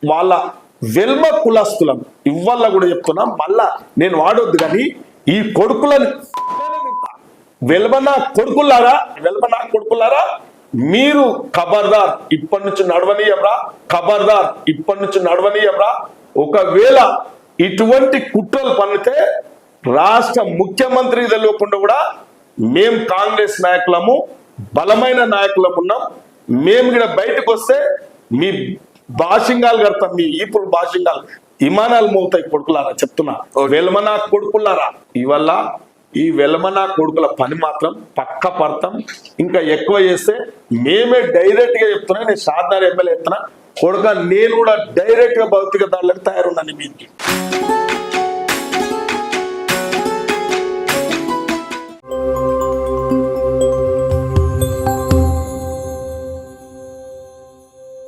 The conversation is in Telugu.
వాళ్ళ వెల్మ కులస్తులను ఇవ్వాల కూడా చెప్తున్నా, మళ్ళా నేను వాడొద్దు కానీ ఈ కొడుకులను వెల్మనా కొడుకులారా మీరు ఖబర్దార్, ఇప్పటి నుంచి నడవనీయమ్రా, ఖబర్దార్ ఇప్పటి నుంచి నడవనీయమ్రా. ఒకవేళ ఇటువంటి కుట్రలు పన్నితే రాష్ట్ర ముఖ్యమంత్రి తెలియకుండా కూడా మేం కాంగ్రెస్ నాయకులము, బలమైన నాయకులం ఉన్నాం. మేము కూడా బయటకు వస్తే మీ భాషింగాలు కడతాం, మీ ఈపులు భాషింగాలు విమానాలు మోగుతాయి. కొడుకులారా చెప్తున్నా, వెల్మనా కొడుకులారా, ఇవల్ల ఈ వెల్మనా కొడుకుల పని మాత్రం పక్క పడతాం. ఇంకా ఎక్కువ చేస్తే మేమే డైరెక్ట్ గా చెప్తున్నా, నేను షాద్నగర్ ఎమ్మెల్యే చెప్తున్నా కొడుక, నేను కూడా డైరెక్ట్ గా భౌతిక దాడులకు తయారున్నాను మీకి.